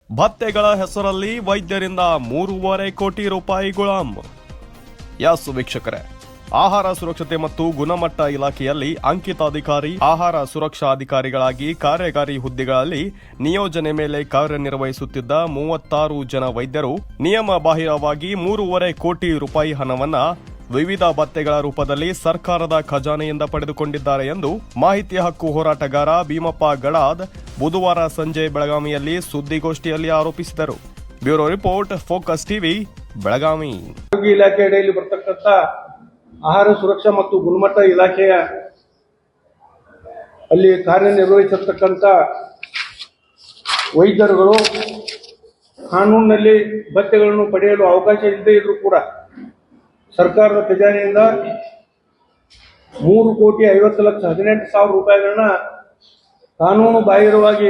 ಭತ್ಯೆಗಳ ಹೆಸರಲ್ಲಿ ವೈದ್ಯರಿಂದ 3.5 ಕೋಟಿ ರೂಪಾಯಿ ಗುಲಾಮ್. ಯಾಸು ವೀಕ್ಷಕರೇ, ಆಹಾರ ಸುರಕ್ಷತೆ ಮತ್ತು ಗುಣಮಟ್ಟ ಇಲಾಖೆಯಲ್ಲಿ ಅಂಕಿತ ಅಧಿಕಾರಿ, ಆಹಾರ ಸುರಕ್ಷಾ ಅಧಿಕಾರಿಗಳಾಗಿ ಕಾರ್ಯಕಾರಿ ಹುದ್ದೆಗಳಲ್ಲಿ ನಿಯೋಜನೆ ಮೇಲೆ ಕಾರ್ಯನಿರ್ವಹಿಸುತ್ತಿದ್ದ 36 ಜನ ವೈದ್ಯರು ನಿಯಮ ಬಾಹಿರವಾಗಿ 3.5 ಕೋಟಿ ರೂಪಾಯಿ ಹಣವನ್ನ ವಿವಿಧ ಭತ್ಯೆಗಳ ರೂಪದಲ್ಲಿ ಸರ್ಕಾರದ ಖಜಾನೆಯಿಂದ ಪಡೆದುಕೊಂಡಿದ್ದಾರೆ ಎಂದು ಮಾಹಿತಿ ಹಕ್ಕು ಹೋರಾಟಗಾರ ಭೀಮಪ್ಪ ಗಡಾದ್ ಬುಧವಾರ ಸಂಜೆ ಬೆಳಗಾವಿಯಲ್ಲಿ ಸುದ್ದಿಗೋಷ್ಠಿಯಲ್ಲಿ ಆರೋಪಿಸಿದರು. Bureau report, focus TV, Belagavi. ಆರೋಗ್ಯ ಇಲಾಖೆ ಅಡಿಯಲ್ಲಿ ಬರತಕ್ಕಂಥ ಆಹಾರ ಸುರಕ್ಷಾ ಮತ್ತು ಗುಣಮಟ್ಟ ಇಲಾಖೆಯ ಅಲ್ಲಿ ಕಾರ್ಯನಿರ್ವಹಿಸತಕ್ಕಂಥ ವೈದ್ಯರುಗಳು ಕಾನೂನಿನಲ್ಲಿ ಭತ್ಯೆಗಳನ್ನು ಪಡೆಯಲು ಅವಕಾಶ ಇಲ್ಲದೇ ಇದ್ರೂ ಕೂಡ ಸರ್ಕಾರದ ಖಜಾನೆಯಿಂದ 3,50,18,00,000 ರೂಪಾಯಿಗಳನ್ನ ಕಾನೂನು ಬಾಹಿರವಾಗಿ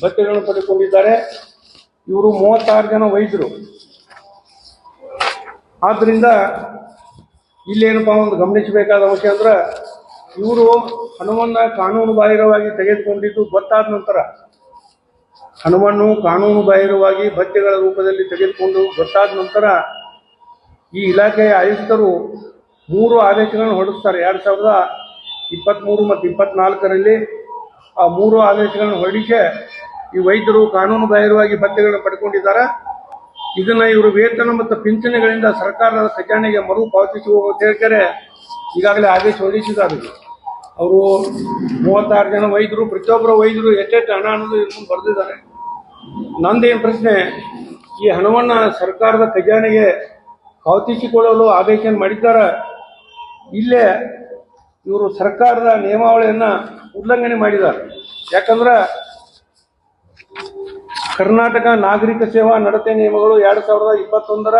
ಭತ್ಯೆಗಳನ್ನು ಪಡೆದುಕೊಂಡಿದ್ದಾರೆ. ಇವರು 36 ಜನ ವೈದ್ಯರು. ಆದ್ದರಿಂದ ಇಲ್ಲೇನಪ್ಪ ಒಂದು ಗಮನಿಸಬೇಕಾದ ಅಂಶ ಅಂದ್ರೆ, ಇವರು ಹಣವನ್ನು ಕಾನೂನು ಬಾಹಿರವಾಗಿ ತೆಗೆದುಕೊಂಡಿದ್ದು ಗೊತ್ತಾದ ನಂತರ, ಹಣವನ್ನು ಕಾನೂನು ಬಾಹಿರವಾಗಿ ಭತ್ಯೆಗಳ ರೂಪದಲ್ಲಿ ತೆಗೆದುಕೊಂಡು ಗೊತ್ತಾದ ನಂತರ ಈ ಇಲಾಖೆಯ ಆಯುಕ್ತರು 3 ಆದೇಶಗಳನ್ನು ಹೊರಡಿಸ್ತಾರೆ. 2023 ಮತ್ತು 24ರಲ್ಲಿ ಆ 3 ಆದೇಶಗಳನ್ನು ಹೊರಡಿಸಿ ಈ ವೈದ್ಯರು ಕಾನೂನು ಬಾಹಿರವಾಗಿ ಭತ್ಯೆಗಳನ್ನು ಪಡ್ಕೊಂಡಿದ್ದಾರೆ. ಇದನ್ನು ಇವರು ವೇತನ ಮತ್ತು ಪಿಂಚಣಿಗಳಿಂದ ಸರ್ಕಾರದ ಖಜಾನೆಗೆ ಮರು ಪಾವತಿಸುವ ಹೇಳ್ತಾರೆ ಈಗಾಗಲೇ ಆದೇಶ ಹೊರಡಿಸಿದ್ದಾರೆ. ಅವರು 36 ಜನ ವೈದ್ಯರು, ಪ್ರತಿಯೊಬ್ಬರ ವೈದ್ಯರು ಎಷ್ಟೆಷ್ಟು ಹಣ ಅನ್ನೋದು ಇನ್ನು ಬರೆದಿದ್ದಾರೆ. ನಂದೇನು ಪ್ರಶ್ನೆ, ಈ ಹಣವನ್ನು ಸರ್ಕಾರದ ಖಜಾನೆಗೆ ಪಾವತಿಸಿಕೊಳ್ಳಲು ಆದೇಶ ಮಾಡಿದ್ದಾರೆ. ಇಲ್ಲೇ ಇವರು ಸರ್ಕಾರದ ನಿಯಮಾವಳಿಯನ್ನು ಉಲ್ಲಂಘನೆ ಮಾಡಿದ್ದಾರೆ. ಯಾಕಂದ್ರೆ ಕರ್ನಾಟಕ ನಾಗರಿಕ ಸೇವಾ ನಡತೆ ನಿಯಮಗಳು 2021ರ